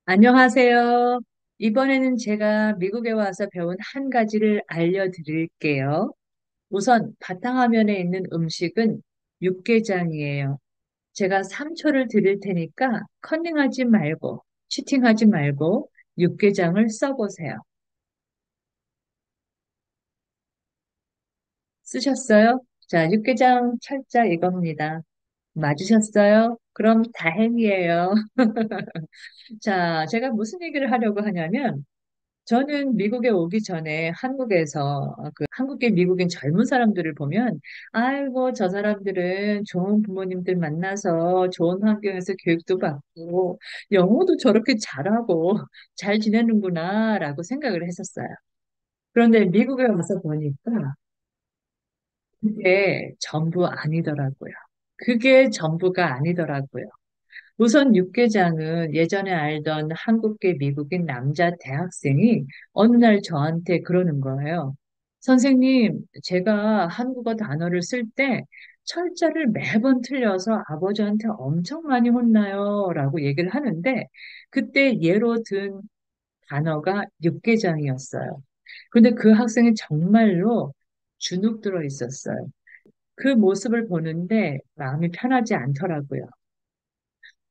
안녕하세요. 이번에는 제가 미국에 와서 배운 한 가지를 알려드릴게요. 우선 바탕화면에 있는 음식은 육개장이에요. 제가 3초를 드릴 테니까 컨닝하지 말고, 치팅하지 말고 육개장을 써보세요. 쓰셨어요? 자, 육개장 철자 이겁니다. 맞으셨어요? 그럼 다행이에요. 자, 제가 무슨 얘기를 하려고 하냐면, 저는 미국에 오기 전에 한국에서 그 한국계 미국인 젊은 사람들을 보면 아이고 저 사람들은 좋은 부모님들 만나서 좋은 환경에서 교육도 받고 영어도 저렇게 잘하고 잘 지내는구나라고 생각을 했었어요. 그런데 미국에 와서 보니까 그게 전부 아니더라고요. 그게 전부가 아니더라고요. 우선 육개장은 예전에 알던 한국계 미국인 남자 대학생이 어느 날 저한테 그러는 거예요. 선생님, 제가 한국어 단어를 쓸 때 철자를 매번 틀려서 아버지한테 엄청 많이 혼나요. 라고 얘기를 하는데 그때 예로 든 단어가 육개장이었어요. 근데 그 학생이 정말로 주눅 들어 있었어요. 그 모습을 보는데 마음이 편하지 않더라고요.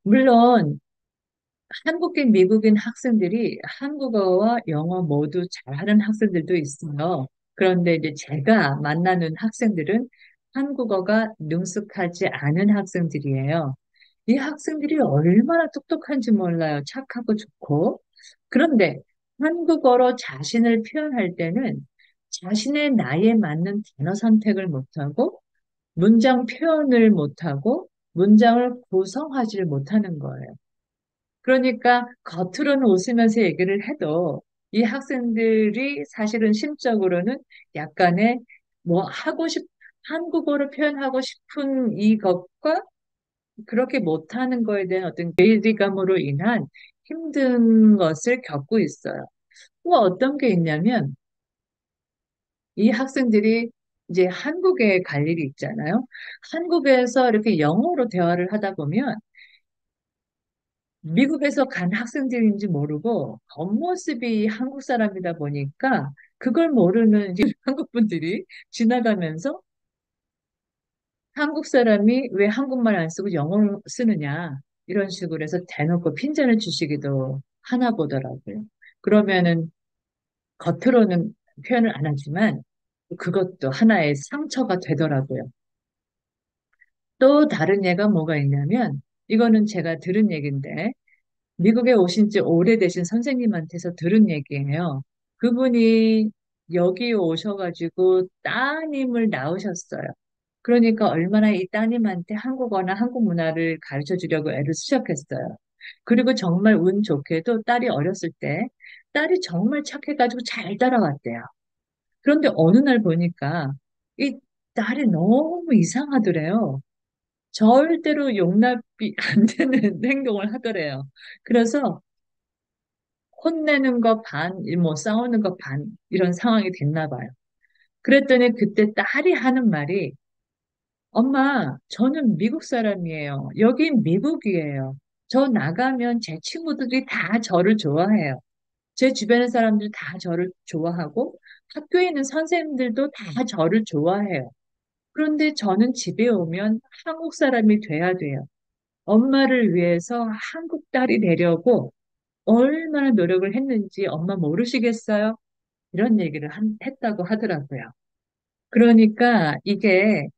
물론 한국인, 미국인 학생들이 한국어와 영어 모두 잘하는 학생들도 있어요. 그런데 이제 제가 만나는 학생들은 한국어가 능숙하지 않은 학생들이에요. 이 학생들이 얼마나 똑똑한지 몰라요. 착하고 좋고. 그런데 한국어로 자신을 표현할 때는 자신의 나이에 맞는 단어 선택을 못하고 문장 표현을 못하고 문장을 구성하지를 못하는 거예요. 그러니까 겉으로는 웃으면서 얘기를 해도 이 학생들이 사실은 심적으로는 약간의 뭐 한국어로 표현하고 싶은 이것과 그렇게 못하는 거에 대한 어떤 괴리감으로 인한 힘든 것을 겪고 있어요. 뭐 어떤 게 있냐면 이 학생들이 이제 한국에 갈 일이 있잖아요. 한국에서 이렇게 영어로 대화를 하다 보면 미국에서 간 학생들인지 모르고 겉모습이 한국 사람이다 보니까 그걸 모르는 이제 한국 분들이 지나가면서 한국 사람이 왜 한국말 안 쓰고 영어를 쓰느냐 이런 식으로 해서 대놓고 핀잔을 주시기도 하나 보더라고요. 그러면은 겉으로는 표현을 안 하지만 그것도 하나의 상처가 되더라고요. 또 다른 예가 뭐가 있냐면 이거는 제가 들은 얘기인데 미국에 오신 지 오래되신 선생님한테서 들은 얘기예요. 그분이 여기 오셔가지고 따님을 낳으셨어요. 그러니까 얼마나 이 따님한테 한국어나 한국 문화를 가르쳐 주려고 애를 쓰셨겠어요. 그리고 정말 운 좋게도 딸이 어렸을 때 딸이 정말 착해가지고 잘 따라왔대요. 그런데 어느 날 보니까 이 딸이 너무 이상하더래요. 절대로 용납이 안 되는 행동을 하더래요. 그래서 혼내는 거 반, 뭐 싸우는 거 반, 이런 상황이 됐나 봐요. 그랬더니 그때 딸이 하는 말이, 엄마, 저는 미국 사람이에요. 여긴 미국이에요. 저 나가면 제 친구들이 다 저를 좋아해요. 제 주변의 사람들 다 저를 좋아하고, 학교에 있는 선생님들도 다 저를 좋아해요. 그런데 저는 집에 오면 한국 사람이 돼야 돼요. 엄마를 위해서 한국 딸이 되려고 얼마나 노력을 했는지 엄마 모르시겠어요? 이런 얘기를 했다고 하더라고요. 그러니까 이게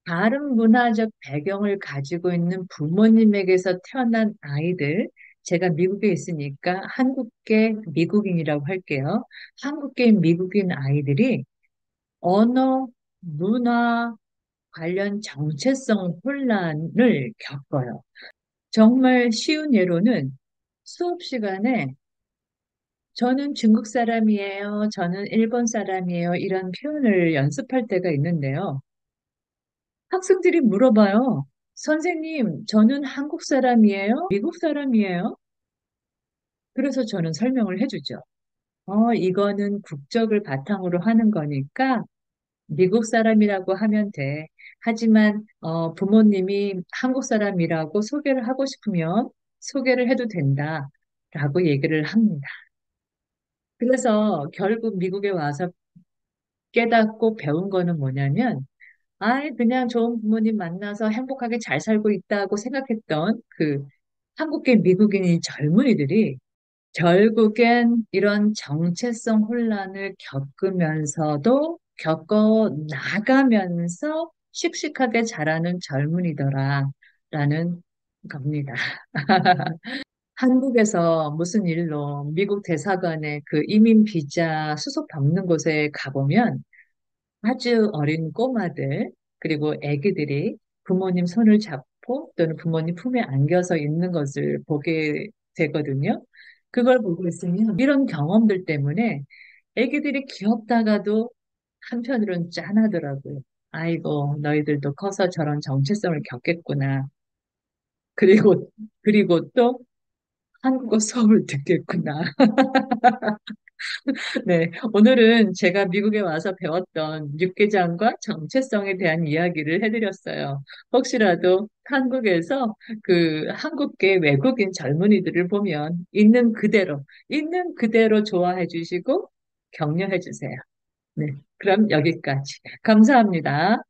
다른 문화적 배경을 가지고 있는 부모님에게서 태어난 아이들, 제가 미국에 있으니까 한국계 미국인이라고 할게요. 한국계 미국인 아이들이 언어, 문화 관련 정체성 혼란을 겪어요. 정말 쉬운 예로는 수업 시간에 저는 중국 사람이에요. 저는 일본 사람이에요. 이런 표현을 연습할 때가 있는데요. 학생들이 물어봐요. 선생님, 저는 한국 사람이에요? 미국 사람이에요? 그래서 저는 설명을 해주죠. 이거는 국적을 바탕으로 하는 거니까 미국 사람이라고 하면 돼. 하지만 부모님이 한국 사람이라고 소개를 하고 싶으면 소개를 해도 된다. 라고 얘기를 합니다. 그래서 결국 미국에 와서 깨닫고 배운 거는 뭐냐면, 아이, 그냥 좋은 부모님 만나서 행복하게 잘 살고 있다고 생각했던 그 한국계 미국인이 젊은이들이 결국엔 이런 정체성 혼란을 겪으면서도 겪어 나가면서 씩씩하게 자라는 젊은이더라라는 겁니다. 한국에서 무슨 일로 미국 대사관에 그 이민 비자 수속 받는 곳에 가보면 아주 어린 꼬마들, 그리고 애기들이 부모님 손을 잡고 또는 부모님 품에 안겨서 있는 것을 보게 되거든요. 그걸 보고 있으면 이런 경험들 때문에 애기들이 귀엽다가도 한편으로는 짠하더라고요. 아이고, 너희들도 커서 저런 정체성을 겪겠구나. 그리고, 그리고 또 한국어 수업을 듣겠구나. 네, 오늘은 제가 미국에 와서 배웠던 육개장과 정체성에 대한 이야기를 해드렸어요. 혹시라도 한국에서 그 한국계 외국인 젊은이들을 보면 있는 그대로 좋아해 주시고 격려해 주세요. 네, 그럼 여기까지. 감사합니다.